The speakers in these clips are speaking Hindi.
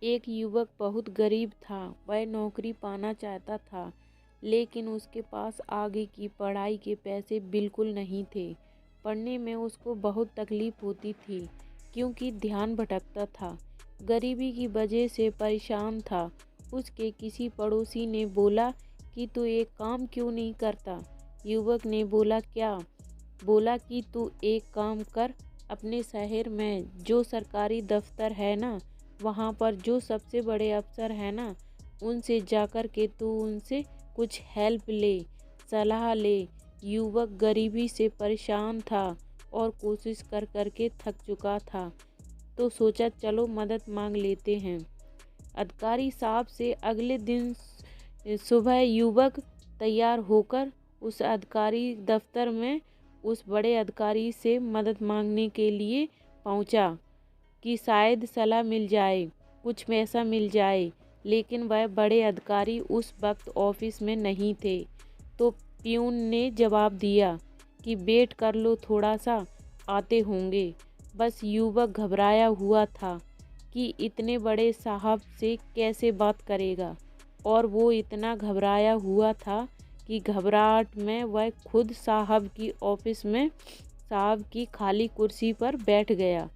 एक युवक बहुत गरीब था। वह नौकरी पाना चाहता था, लेकिन उसके पास आगे की पढ़ाई के पैसे बिल्कुल नहीं थे। पढ़ने में उसको बहुत तकलीफ होती थी, क्योंकि ध्यान भटकता था। गरीबी की वजह से परेशान था। उसके किसी पड़ोसी ने बोला कि तू एक काम क्यों नहीं करता। युवक ने बोला क्या? बोला कि तू एक काम कर, अपने शहर में जो सरकारी दफ्तर है ना, वहाँ पर जो सबसे बड़े अफसर हैं ना, उनसे जाकर के तू उनसे कुछ हेल्प ले, सलाह ले। युवक गरीबी से परेशान था और कोशिश कर कर के थक चुका था, तो सोचा चलो मदद मांग लेते हैं अधिकारी साहब से। अगले दिन सुबह युवक तैयार होकर उस अधिकारी दफ्तर में उस बड़े अधिकारी से मदद मांगने के लिए पहुंचा कि शायद सलाह मिल जाए, कुछ पैसा मिल जाए। लेकिन वह बड़े अधिकारी उस वक्त ऑफिस में नहीं थे। तो प्यून ने जवाब दिया कि वेट कर लो, थोड़ा सा आते होंगे। बस युवक घबराया हुआ था कि इतने बड़े साहब से कैसे बात करेगा, और वो इतना घबराया हुआ था कि घबराहट में वह खुद साहब की ऑफिस में साहब की खाली कुर्सी पर बैठ गया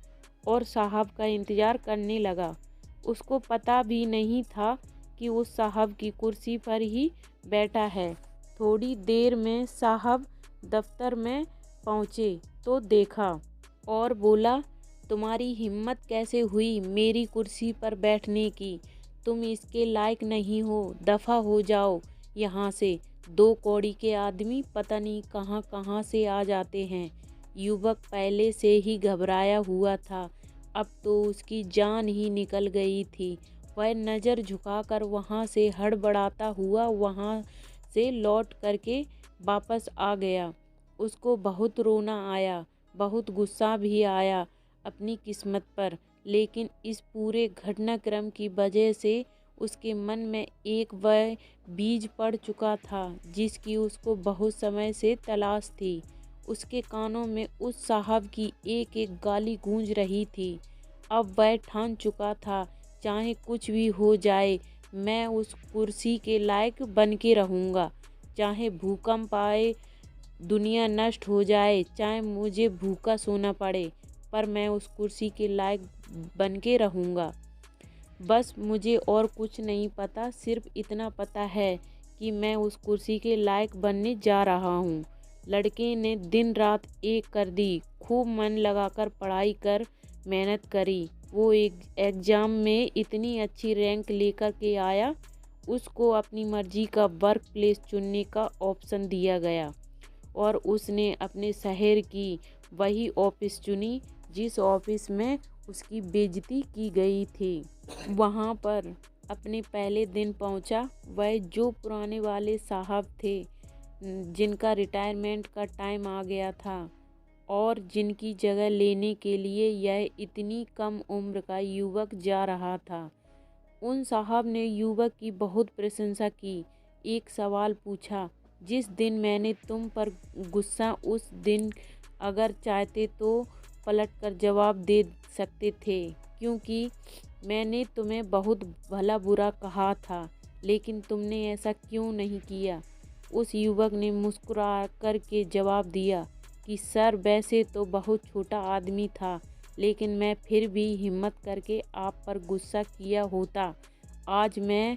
और साहब का इंतज़ार करने लगा। उसको पता भी नहीं था कि उस साहब की कुर्सी पर ही बैठा है। थोड़ी देर में साहब दफ्तर में पहुँचे तो देखा और बोला, तुम्हारी हिम्मत कैसे हुई मेरी कुर्सी पर बैठने की? तुम इसके लायक नहीं हो, दफ़ा हो जाओ यहाँ से। दो कौड़ी के आदमी पता नहीं कहाँ कहाँ से आ जाते हैं। युवक पहले से ही घबराया हुआ था, अब तो उसकी जान ही निकल गई थी। वह नज़र झुकाकर वहाँ से हड़बड़ाता हुआ वहाँ से लौट करके वापस आ गया। उसको बहुत रोना आया, बहुत गुस्सा भी आया अपनी किस्मत पर। लेकिन इस पूरे घटनाक्रम की वजह से उसके मन में एक वह बीज पड़ चुका था जिसकी उसको बहुत समय से तलाश थी। उसके कानों में उस साहब की एक एक गाली गूंज रही थी। अब वह ठान चुका था, चाहे कुछ भी हो जाए, मैं उस कुर्सी के लायक बन के रहूँगा। चाहे भूकंप आए, दुनिया नष्ट हो जाए, चाहे मुझे भूखा सोना पड़े, पर मैं उस कुर्सी के लायक बन के रहूँगा। बस मुझे और कुछ नहीं पता, सिर्फ इतना पता है कि मैं उस कुर्सी के लायक बनने जा रहा हूँ। लड़के ने दिन रात एक कर दी, खूब मन लगाकर पढ़ाई कर मेहनत करी। वो एक एग्ज़ाम में इतनी अच्छी रैंक लेकर के आया, उसको अपनी मर्जी का वर्क प्लेस चुनने का ऑप्शन दिया गया और उसने अपने शहर की वही ऑफिस चुनी जिस ऑफिस में उसकी बेइज्जती की गई थी। वहाँ पर अपने पहले दिन पहुँचा। वह जो पुराने वाले साहब थे जिनका रिटायरमेंट का टाइम आ गया था और जिनकी जगह लेने के लिए यह इतनी कम उम्र का युवक जा रहा था, उन साहब ने युवक की बहुत प्रशंसा की। एक सवाल पूछा, जिस दिन मैंने तुम पर गुस्सा, उस दिन अगर चाहते तो पलट कर जवाब दे सकते थे, क्योंकि मैंने तुम्हें बहुत भला बुरा कहा था, लेकिन तुमने ऐसा क्यों नहीं किया? उस युवक ने मुस्कुरा कर के जवाब दिया कि सर, वैसे तो बहुत छोटा आदमी था, लेकिन मैं फिर भी हिम्मत करके आप पर गुस्सा किया होता, आज मैं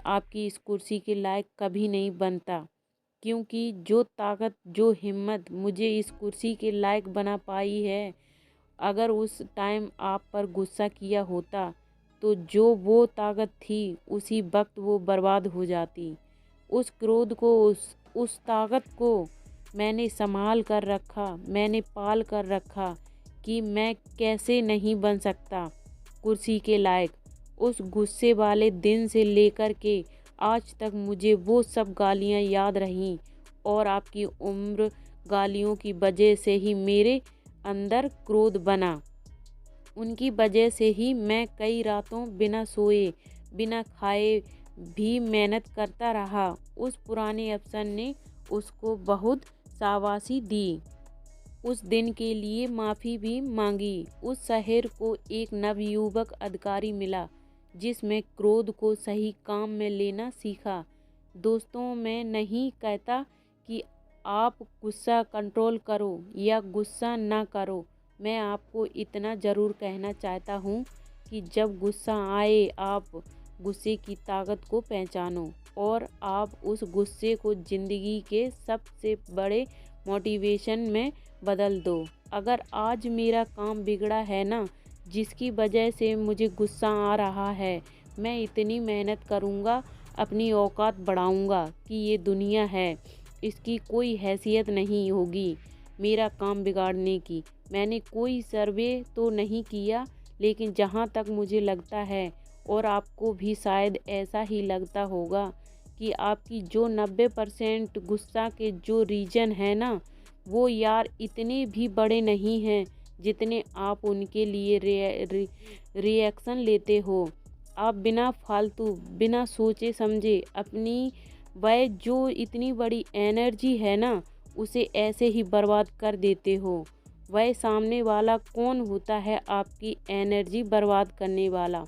आपकी इस कुर्सी के लायक कभी नहीं बनता। क्योंकि जो ताकत, जो हिम्मत मुझे इस कुर्सी के लायक बना पाई है, अगर उस टाइम आप पर गुस्सा किया होता तो जो वो ताकत थी उसी वक्त वो बर्बाद हो जाती। उस क्रोध को, उस ताकत को मैंने संभाल कर रखा, मैंने पाल कर रखा कि मैं कैसे नहीं बन सकता कुर्सी के लायक। उस गुस्से वाले दिन से लेकर के आज तक मुझे वो सब गालियाँ याद रहीं, और आपकी उम्र गालियों की वजह से ही मेरे अंदर क्रोध बना। उनकी वजह से ही मैं कई रातों बिना सोए, बिना खाए भी मेहनत करता रहा। उस पुराने अफसर ने उसको बहुत शाबाशी दी, उस दिन के लिए माफ़ी भी मांगी। उस शहर को एक नवयुवक अधिकारी मिला जिसमें क्रोध को सही काम में लेना सीखा। दोस्तों, मैं नहीं कहता कि आप गुस्सा कंट्रोल करो या गुस्सा ना करो। मैं आपको इतना ज़रूर कहना चाहता हूँ कि जब गुस्सा आए आप गुस्से की ताकत को पहचानो और आप उस गुस्से को ज़िंदगी के सबसे बड़े मोटिवेशन में बदल दो। अगर आज मेरा काम बिगड़ा है ना, जिसकी वजह से मुझे गुस्सा आ रहा है, मैं इतनी मेहनत करूँगा, अपनी औकात बढ़ाऊँगा कि ये दुनिया है, इसकी कोई हैसियत नहीं होगी मेरा काम बिगाड़ने की। मैंने कोई सर्वे तो नहीं किया, लेकिन जहाँ तक मुझे लगता है और आपको भी शायद ऐसा ही लगता होगा कि आपकी जो 90% गुस्सा के जो रीजन है ना, वो यार इतने भी बड़े नहीं हैं जितने आप उनके लिए रिएक्शन लेते हो। आप बिना फालतू, बिना सोचे समझे अपनी वह जो इतनी बड़ी एनर्जी है ना, उसे ऐसे ही बर्बाद कर देते हो। वह सामने वाला कौन होता है आपकी एनर्जी बर्बाद करने वाला?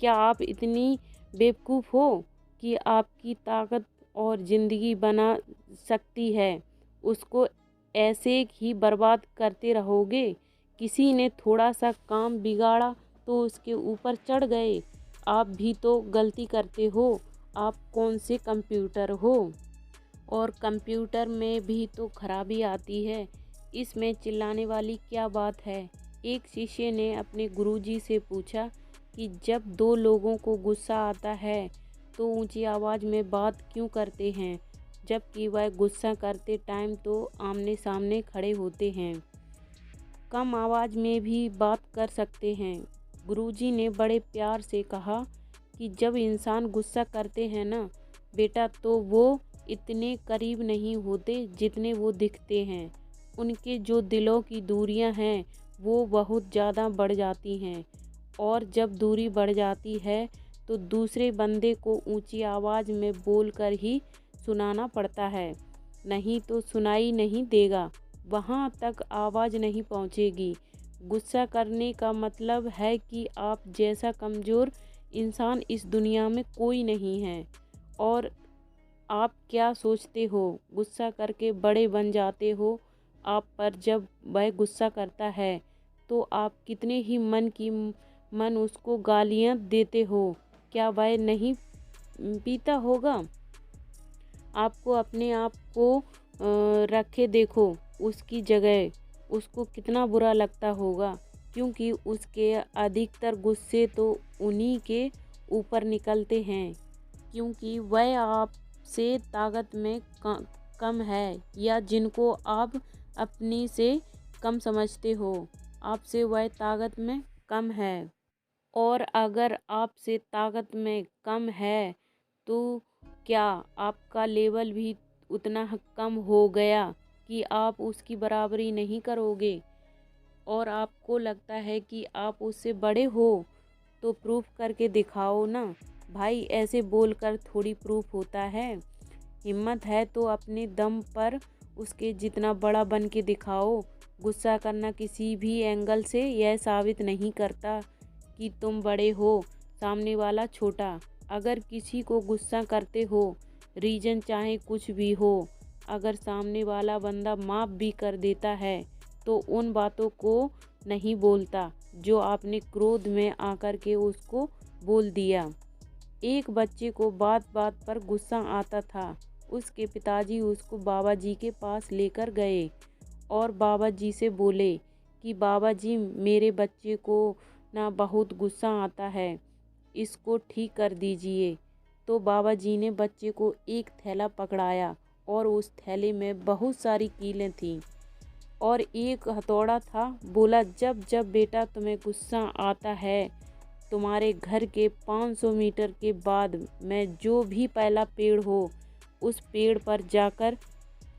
क्या आप इतनी बेवकूफ़ हो कि आपकी ताकत और ज़िंदगी बना सकती है उसको ऐसे ही बर्बाद करते रहोगे? किसी ने थोड़ा सा काम बिगाड़ा तो उसके ऊपर चढ़ गए। आप भी तो गलती करते हो। आप कौन से कंप्यूटर हो? और कंप्यूटर में भी तो खराबी आती है। इसमें चिल्लाने वाली क्या बात है? एक शिष्य ने अपने गुरुजी से पूछा कि जब दो लोगों को गुस्सा आता है तो ऊंची आवाज़ में बात क्यों करते हैं, जबकि वह गुस्सा करते टाइम तो आमने सामने खड़े होते हैं, कम आवाज़ में भी बात कर सकते हैं। गुरुजी ने बड़े प्यार से कहा कि जब इंसान गुस्सा करते हैं ना बेटा, तो वो इतने करीब नहीं होते जितने वो दिखते हैं। उनके जो दिलों की दूरियां हैं वो बहुत ज़्यादा बढ़ जाती हैं, और जब दूरी बढ़ जाती है तो दूसरे बंदे को ऊंची आवाज़ में बोलकर ही सुनाना पड़ता है, नहीं तो सुनाई नहीं देगा, वहाँ तक आवाज़ नहीं पहुँचेगी। गुस्सा करने का मतलब है कि आप जैसा कमज़ोर इंसान इस दुनिया में कोई नहीं है। और आप क्या सोचते हो, गुस्सा करके बड़े बन जाते हो आप, पर जब वह गुस्सा करता है तो आप कितने ही मन उसको गालियाँ देते हो, क्या वह नहीं पीता होगा? आपको अपने आप को रखे देखो उसकी जगह, उसको कितना बुरा लगता होगा, क्योंकि उसके अधिकतर गुस्से तो उन्हीं के ऊपर निकलते हैं, क्योंकि वह आपसे ताकत में कम है, या जिनको आप अपनी से कम समझते हो, आपसे वह ताकत में कम है। और अगर आपसे ताकत में कम है तो क्या आपका लेवल भी उतना कम हो गया कि आप उसकी बराबरी नहीं करोगे? और आपको लगता है कि आप उससे बड़े हो, तो प्रूफ करके दिखाओ ना भाई। ऐसे बोलकर थोड़ी प्रूफ होता है। हिम्मत है तो अपने दम पर उसके जितना बड़ा बन के दिखाओ। गुस्सा करना किसी भी एंगल से यह साबित नहीं करता कि तुम बड़े हो, सामने वाला छोटा। अगर किसी को गुस्सा करते हो, रीजन चाहे कुछ भी हो, अगर सामने वाला बंदा माफ़ भी कर देता है तो उन बातों को नहीं बोलता जो आपने क्रोध में आकर के उसको बोल दिया। एक बच्चे को बात बात पर गुस्सा आता था। उसके पिताजी उसको बाबा जी के पास लेकर गए और बाबा जी से बोले कि बाबा जी, मेरे बच्चे को ना बहुत गुस्सा आता है, इसको ठीक कर दीजिए। तो बाबा जी ने बच्चे को एक थैला पकड़ाया और उस थैले में बहुत सारी कीलें थीं और एक हथौड़ा था। बोला, जब जब बेटा तुम्हें गुस्सा आता है, तुम्हारे घर के 500 मीटर के बाद में जो भी पहला पेड़ हो, उस पेड़ पर जाकर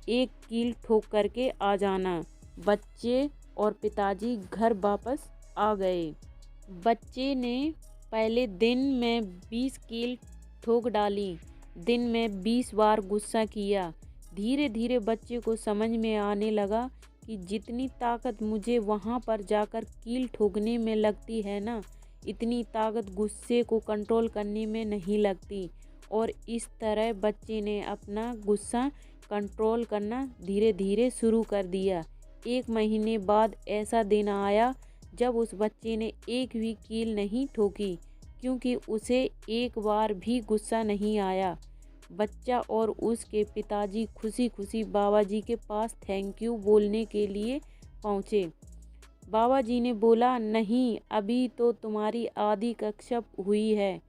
एक कील ठोक करके आ जाना। बच्चे और पिताजी घर वापस आ गए। बच्चे ने पहले दिन में 20 कील ठोक डाली, दिन में 20 बार गुस्सा किया। धीरे धीरे बच्चे को समझ में आने लगा कि जितनी ताकत मुझे वहाँ पर जाकर कील ठोकने में लगती है ना, इतनी ताकत गुस्से को कंट्रोल करने में नहीं लगती। और इस तरह बच्चे ने अपना गुस्सा कंट्रोल करना धीरे धीरे शुरू कर दिया। 1 महीने बाद ऐसा दिन आया जब उस बच्चे ने एक भी कील नहीं ठोकी, क्योंकि उसे एक बार भी गुस्सा नहीं आया। बच्चा और उसके पिताजी खुशी खुशी बाबा जी के पास थैंक यू बोलने के लिए पहुँचे। बाबा जी ने बोला, नहीं, अभी तो तुम्हारी आधी कक्षा हुई है।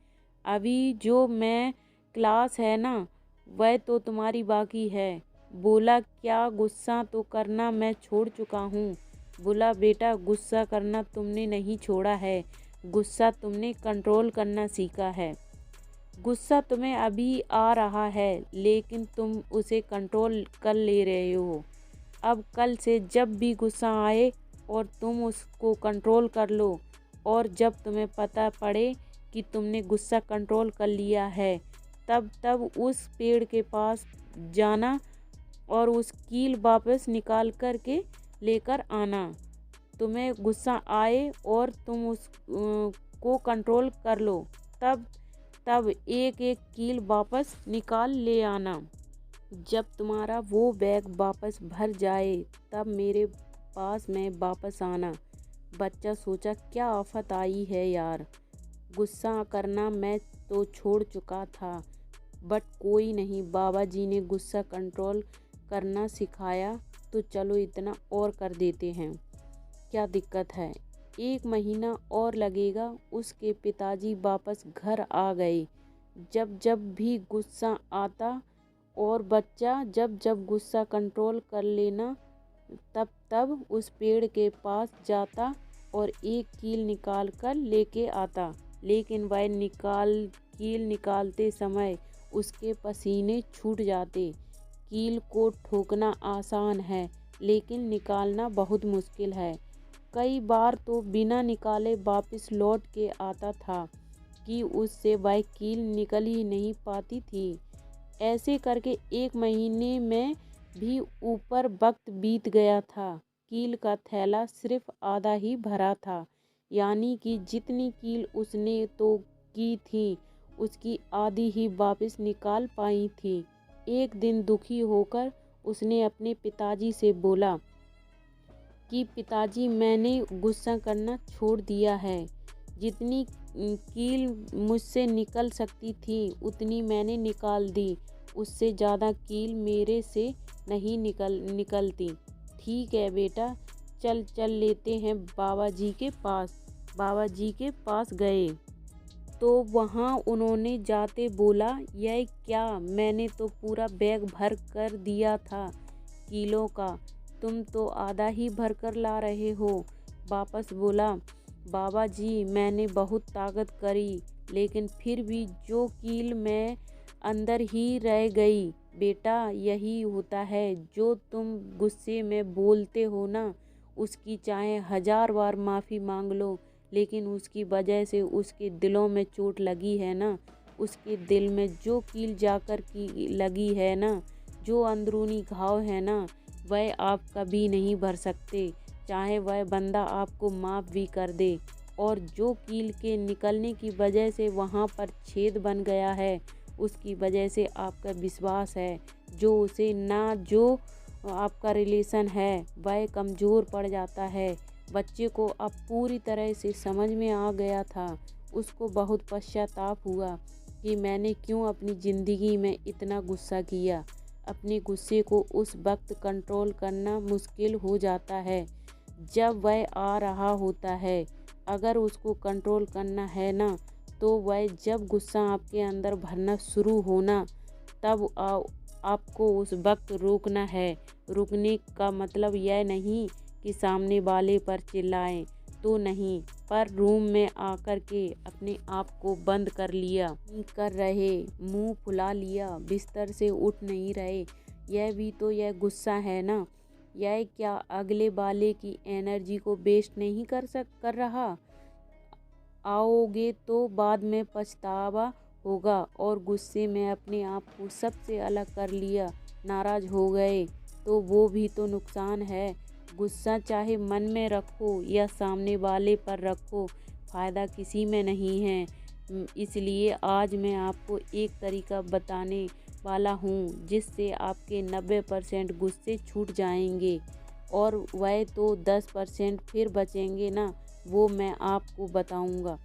अभी जो मैं क्लास है ना, वह तो तुम्हारी बाकी है। बोला, क्या गुस्सा तो करना मैं छोड़ चुका हूँ। बोला, बेटा, गुस्सा करना तुमने नहीं छोड़ा है, गुस्सा तुमने कंट्रोल करना सीखा है। गुस्सा तुम्हें अभी आ रहा है, लेकिन तुम उसे कंट्रोल कर ले रहे हो। अब कल से जब भी गुस्सा आए और तुम उसको कंट्रोल कर लो, और जब तुम्हें पता पड़े कि तुमने गुस्सा कंट्रोल कर लिया है, तब उस पेड़ के पास जाना और उस कील वापस निकाल कर के लेकर आना। तुम्हें गुस्सा आए और तुम उस को कंट्रोल कर लो, तब एक एक कील वापस निकाल ले आना। जब तुम्हारा वो बैग वापस भर जाए, तब मेरे पास में वापस आना। बच्चा सोचा, क्या आफत आई है यार, गुस्सा करना मैं तो छोड़ चुका था। बट कोई नहीं, बाबा जी ने गुस्सा कंट्रोल करना सिखाया, तो चलो इतना और कर देते हैं, क्या दिक्कत है। 1 महीना और लगेगा। उसके पिताजी वापस घर आ गए। जब भी गुस्सा आता और बच्चा जब गुस्सा कंट्रोल कर लेना, तब उस पेड़ के पास जाता और एक कील निकाल कर लेके आता। लेकिन वह कील निकालते समय उसके पसीने छूट जाते। कील को ठोकना आसान है, लेकिन निकालना बहुत मुश्किल है। कई बार तो बिना निकाले वापस लौट के आता था कि उससे वह कील निकल ही नहीं पाती थी। ऐसे करके 1 महीने में भी ऊपर वक्त बीत गया था। कील का थैला सिर्फ आधा ही भरा था, यानी कि जितनी कील उसने तो की थी, उसकी आधी ही वापस निकाल पाई थी। एक दिन दुखी होकर उसने अपने पिताजी से बोला कि पिताजी, मैंने गुस्सा करना छोड़ दिया है। जितनी कील मुझसे निकल सकती थी उतनी मैंने निकाल दी, उससे ज़्यादा कील मेरे से नहीं निकलती। ठीक है बेटा, चल लेते हैं बाबा जी के पास। बाबा जी के पास गए तो वहाँ उन्होंने जाते बोला, यह क्या, मैंने तो पूरा बैग भर कर दिया था कीलों का, तुम तो आधा ही भर कर ला रहे हो। वापस बोला, बाबा जी, मैंने बहुत ताकत करी, लेकिन फिर भी जो कील में अंदर ही रह गई। बेटा, यही होता है, जो तुम गुस्से में बोलते हो ना, उसकी चाहे 1000 बार माफ़ी मांग लो, लेकिन उसकी वजह से उसके दिलों में चोट लगी है ना, उसके दिल में जो कील जाकर की लगी है ना, जो अंदरूनी घाव है ना, वह आप कभी नहीं भर सकते, चाहे वह बंदा आपको माफ़ भी कर दे। और जो कील के निकलने की वजह से वहाँ पर छेद बन गया है, उसकी वजह से आपका विश्वास है जो उसे ना जो आपका रिलेशन है वह कमज़ोर पड़ जाता है। बच्चे को अब पूरी तरह से समझ में आ गया था। उसको बहुत पश्चाताप हुआ कि मैंने क्यों अपनी ज़िंदगी में इतना गुस्सा किया। अपने गुस्से को उस वक्त कंट्रोल करना मुश्किल हो जाता है जब वह आ रहा होता है। अगर उसको कंट्रोल करना है ना, तो वह जब गुस्सा आपके अंदर भरना शुरू होना, तब आपको उस वक्त रोकना है। रुकने का मतलब यह नहीं कि सामने वाले पर चिल्लाएं, तो नहीं, पर रूम में आकर के अपने आप को बंद कर लिया, कर रहे, मुंह फुला लिया, बिस्तर से उठ नहीं रहे, यह भी तो यह गुस्सा है ना। यह क्या अगले वाले की एनर्जी को वेस्ट नहीं कर रहा। आओगे तो बाद में पछतावा होगा। और गुस्से में अपने आप को सबसे अलग कर लिया, नाराज़ हो गए, तो वो भी तो नुकसान है। गुस्सा चाहे मन में रखो या सामने वाले पर रखो, फ़ायदा किसी में नहीं है। इसलिए आज मैं आपको एक तरीका बताने वाला हूँ जिससे आपके 90% गुस्से छूट जाएंगे और वह तो 10% फिर बचेंगे ना, वो मैं आपको बताऊँगा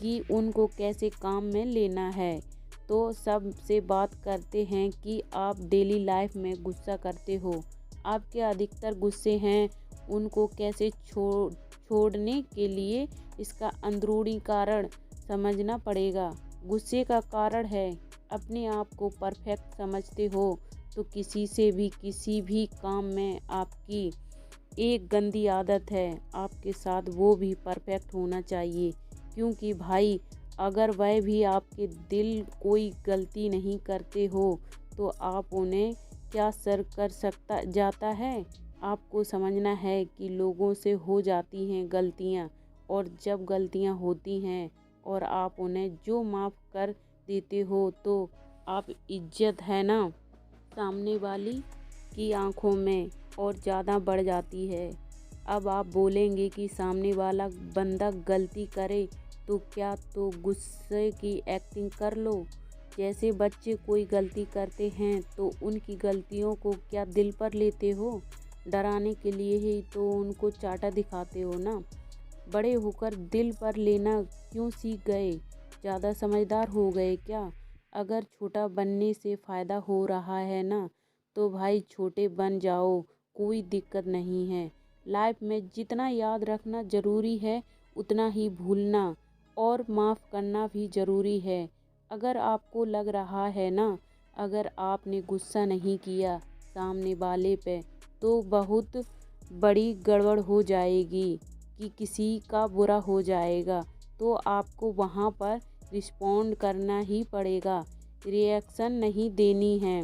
कि उनको कैसे काम में लेना है। तो सबसे बात करते हैं कि आप डेली लाइफ में गुस्सा करते हो। आपके अधिकतर गुस्से हैं, उनको कैसे छोड़ने के लिए इसका अंदरूनी कारण समझना पड़ेगा। गुस्से का कारण है अपने आप को परफेक्ट समझते हो तो किसी भी काम में आपकी एक गंदी आदत है, आपके साथ वो भी परफेक्ट होना चाहिए। क्योंकि भाई अगर वह भी आपके दिल कोई गलती नहीं करते हो तो आप उन्हें क्या सर कर सकता जाता है। आपको समझना है कि लोगों से हो जाती हैं गलतियां, और जब गलतियां होती हैं और आप उन्हें जो माफ़ कर देते हो तो आप इज्जत है ना सामने वाली की आंखों में और ज़्यादा बढ़ जाती है। अब आप बोलेंगे कि सामने वाला बंदा गलती करे तो क्या, तो गुस्से की एक्टिंग कर लो। जैसे बच्चे कोई गलती करते हैं तो उनकी गलतियों को क्या दिल पर लेते हो? डराने के लिए ही तो उनको चाटा दिखाते हो ना। बड़े होकर दिल पर लेना क्यों सीख गए? ज़्यादा समझदार हो गए क्या? अगर छोटा बनने से फ़ायदा हो रहा है ना तो भाई छोटे बन जाओ, कोई दिक्कत नहीं है। लाइफ में जितना याद रखना ज़रूरी है उतना ही भूलना और माफ़ करना भी ज़रूरी है। अगर आपको लग रहा है ना, अगर आपने गुस्सा नहीं किया सामने वाले पे तो बहुत बड़ी गड़बड़ हो जाएगी कि किसी का बुरा हो जाएगा, तो आपको वहाँ पर रिस्पॉन्ड करना ही पड़ेगा, रिएक्शन नहीं देनी है।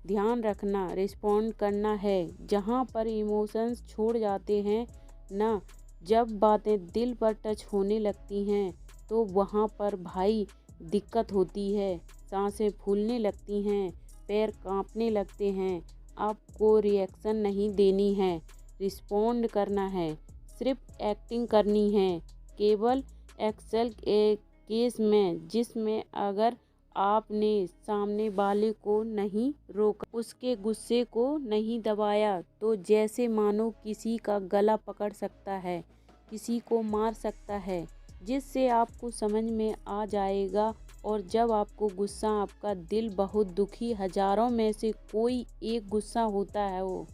ध्यान रखना, रिस्पॉन्ड करना है। जहाँ पर इमोशंस छोड़ जाते हैं ना, जब बातें दिल पर टच होने लगती हैं तो वहाँ पर भाई दिक्कत होती है। सांसें फूलने लगती हैं, पैर कांपने लगते हैं। आपको रिएक्शन नहीं देनी है, रिस्पॉन्ड करना है, सिर्फ एक्टिंग करनी है। केवल एक्सेल केस में जिसमें अगर आपने सामने वाले को नहीं रोका, उसके गुस्से को नहीं दबाया तो जैसे मानो किसी का गला पकड़ सकता है, किसी को मार सकता है, जिससे आपको समझ में आ जाएगा। और जब आपको गुस्सा, आपका दिल बहुत दुखी, हजारों में से कोई एक गुस्सा होता है, वो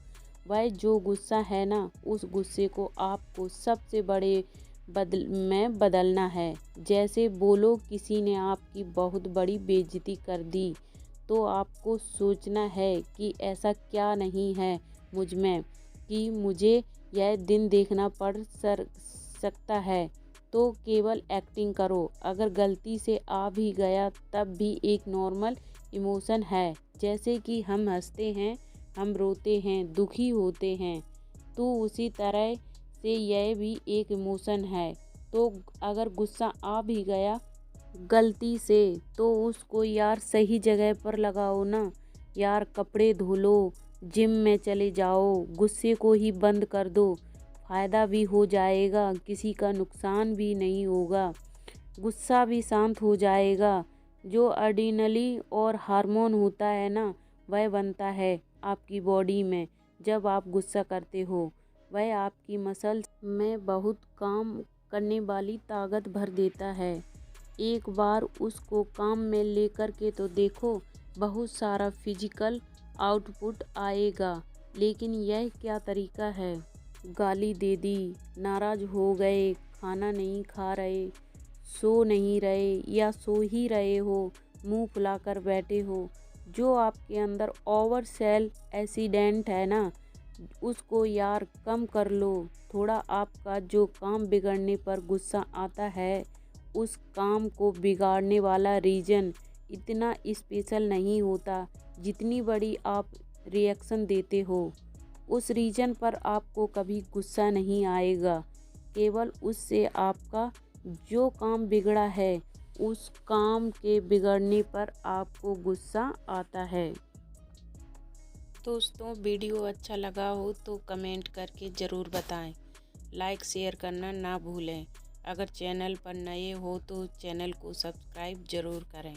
वह जो गुस्सा है ना, उस गुस्से को आपको सबसे बड़े में बदलना है। जैसे बोलो किसी ने आपकी बहुत बड़ी बेइज्जती कर दी तो आपको सोचना है कि ऐसा क्या नहीं है मुझ में कि मुझे यह दिन देखना पड़ सकता है, तो केवल एक्टिंग करो। अगर गलती से आ भी गया तब भी एक नॉर्मल इमोशन है, जैसे कि हम हंसते हैं, हम रोते हैं, दुखी होते हैं, तो उसी तरह से यह भी एक इमोशन है। तो अगर गुस्सा आ भी गया गलती से तो उसको यार सही जगह पर लगाओ ना यार, कपड़े धो लो, जिम में चले जाओ, गुस्से को ही बंद कर दो, फ़ायदा भी हो जाएगा, किसी का नुकसान भी नहीं होगा, गुस्सा भी शांत हो जाएगा। जो एड्रेनलिन और हार्मोन होता है ना, वह बनता है आपकी बॉडी में जब आप गुस्सा करते हो। वह आपकी मसल्स में बहुत काम करने वाली ताकत भर देता है। एक बार उसको काम में लेकर के तो देखो, बहुत सारा फिजिकल आउटपुट आएगा। लेकिन यह क्या तरीका है? गाली दे दी, नाराज़ हो गए, खाना नहीं खा रहे, सो नहीं रहे या सो ही रहे हो, मुंह फुलाकर बैठे हो, जो आपके अंदर ओवर सेल एक्सीडेंट है ना, उसको यार कम कर लो थोड़ा। आपका जो काम बिगड़ने पर गुस्सा आता है, उस काम को बिगाड़ने वाला रीज़न इतना स्पेशल नहीं होता जितनी बड़ी आप रिएक्शन देते हो। उस रीज़न पर आपको कभी गुस्सा नहीं आएगा, केवल उससे आपका जो काम बिगड़ा है उस काम के बिगड़ने पर आपको गुस्सा आता है। दोस्तों, वीडियो अच्छा लगा हो तो कमेंट करके ज़रूर बताएं, लाइक शेयर करना ना भूलें। अगर चैनल पर नए हो तो चैनल को सब्सक्राइब ज़रूर करें।